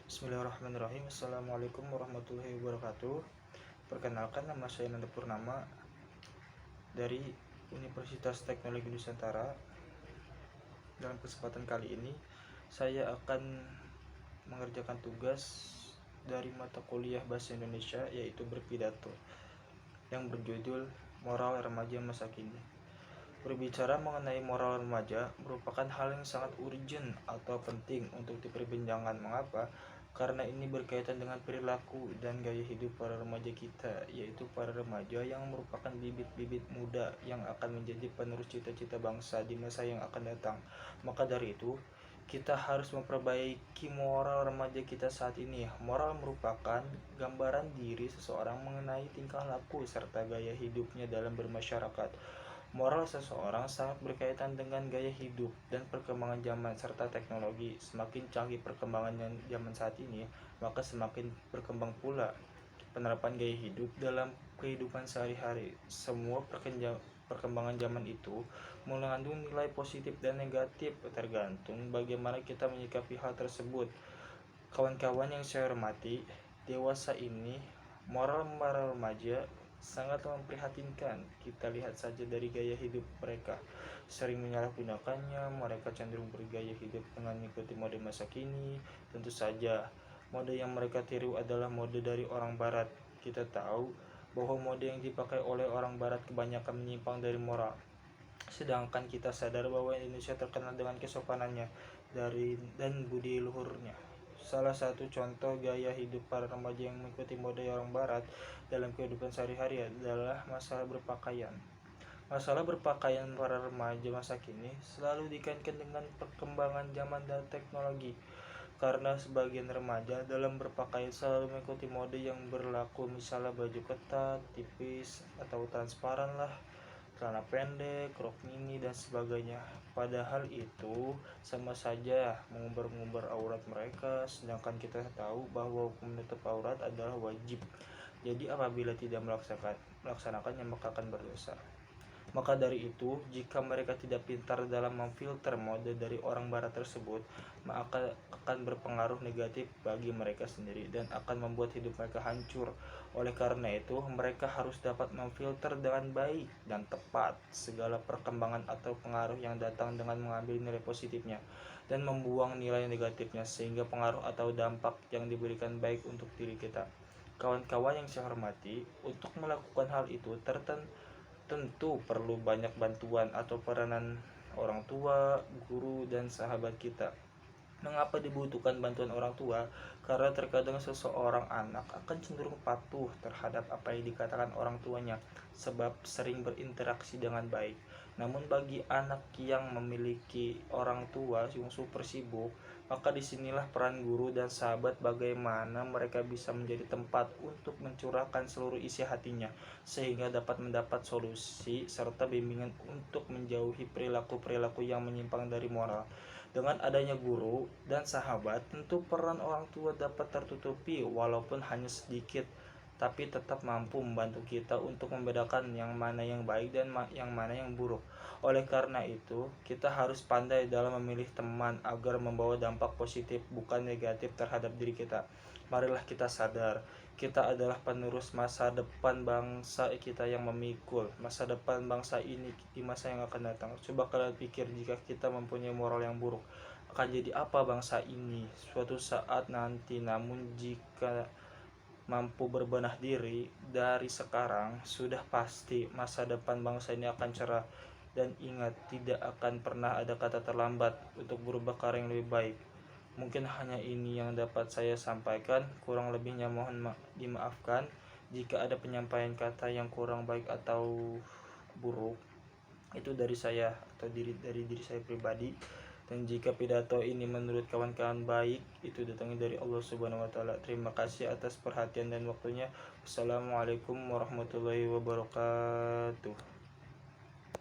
Bismillahirrahmanirrahim. Assalamualaikum warahmatullahi wabarakatuh. Perkenalkan, nama saya Nanda Purnama dari Universitas Teknologi Nusantara. Dalam kesempatan kali ini saya akan mengerjakan tugas dari mata kuliah Bahasa Indonesia, yaitu berpidato, yang berjudul Moral Remaja Masa Kini. Berbicara mengenai moral remaja merupakan hal yang sangat urgent atau penting untuk diperbincangkan. Mengapa? Karena ini berkaitan dengan perilaku dan gaya hidup para remaja kita, yaitu para remaja yang merupakan bibit-bibit muda yang akan menjadi penerus cita-cita bangsa di masa yang akan datang. Maka dari itu, kita harus memperbaiki moral remaja kita saat ini. Moral merupakan gambaran diri seseorang mengenai tingkah laku serta gaya hidupnya dalam bermasyarakat. Moral seseorang sangat berkaitan dengan gaya hidup dan perkembangan zaman serta teknologi. Semakin canggih perkembangan zaman saat ini, maka semakin berkembang pula penerapan gaya hidup dalam kehidupan sehari-hari. Semua perkembangan zaman itu mengandung nilai positif dan negatif, tergantung bagaimana kita menyikapi hal tersebut. Kawan-kawan yang saya hormati, dewasa ini moral para remaja sangat memprihatinkan. Kita lihat saja dari gaya hidup mereka, sering menyalahgunakannya. Mereka cenderung bergaya hidup dengan mengikuti mode masa kini. Tentu saja mode yang mereka tiru adalah mode dari orang barat. Kita tahu bahwa mode yang dipakai oleh orang barat kebanyakan menyimpang dari moral, sedangkan kita sadar bahwa Indonesia terkenal dengan kesopanannya dan budi luhurnya. Salah satu contoh gaya hidup para remaja yang mengikuti mode orang barat dalam kehidupan sehari-hari adalah masalah berpakaian. Masalah berpakaian para remaja masa kini selalu dikaitkan dengan perkembangan zaman dan teknologi, karena sebagian remaja dalam berpakaian selalu mengikuti mode yang berlaku, misalnya baju ketat, tipis, atau transparan lah, celana pendek, rok mini, dan sebagainya. Padahal itu sama saja mengumbar-ngumbar aurat mereka, sedangkan kita tahu bahwa hukum menutup aurat adalah wajib. Jadi apabila tidak melaksanakannya maka akan berdosa. Maka dari itu, jika mereka tidak pintar dalam memfilter mode dari orang barat tersebut, maka akan berpengaruh negatif bagi mereka sendiri dan akan membuat hidup mereka hancur. Oleh karena itu, mereka harus dapat memfilter dengan baik dan tepat segala perkembangan atau pengaruh yang datang dengan mengambil nilai positifnya dan membuang nilai negatifnya, sehingga pengaruh atau dampak yang diberikan baik untuk diri kita. Kawan-kawan yang saya hormati, untuk melakukan hal itu tentu perlu banyak bantuan atau peranan orang tua, guru, dan sahabat kita. Mengapa dibutuhkan bantuan orang tua? Karena terkadang seseorang anak akan cenderung patuh terhadap apa yang dikatakan orang tuanya, sebab sering berinteraksi dengan baik. Namun bagi anak yang memiliki orang tua yang super sibuk, maka disinilah peran guru dan sahabat, bagaimana mereka bisa menjadi tempat untuk mencurahkan seluruh isi hatinya, sehingga dapat mendapat solusi serta bimbingan untuk menjauhi perilaku-perilaku yang menyimpang dari moral. Dengan adanya guru dan sahabat, tentu peran orang tua dapat tertutupi walaupun hanya sedikit, tapi tetap mampu membantu kita untuk membedakan yang mana yang baik dan yang mana yang buruk. Oleh karena itu, kita harus pandai dalam memilih teman agar membawa dampak positif bukan negatif terhadap diri kita. Marilah kita sadar, kita adalah penerus masa depan bangsa kita yang memikul masa depan bangsa ini di masa yang akan datang. Coba kalian pikir, jika kita mempunyai moral yang buruk, akan jadi apa bangsa ini suatu saat nanti. Namun jika mampu berbenah diri dari sekarang, sudah pasti masa depan bangsa ini akan cerah. Dan ingat, tidak akan pernah ada kata terlambat untuk berubah ke arah yang lebih baik. Mungkin hanya ini yang dapat saya sampaikan, kurang lebihnya mohon dimaafkan. Jika ada penyampaian kata yang kurang baik atau buruk, itu dari saya atau dari diri saya pribadi. Dan jika pidato ini menurut kawan-kawan baik, itu datangnya dari Allah Subhanahu wa taala. Terima kasih atas perhatian dan waktunya. Wassalamualaikum warahmatullahi wabarakatuh.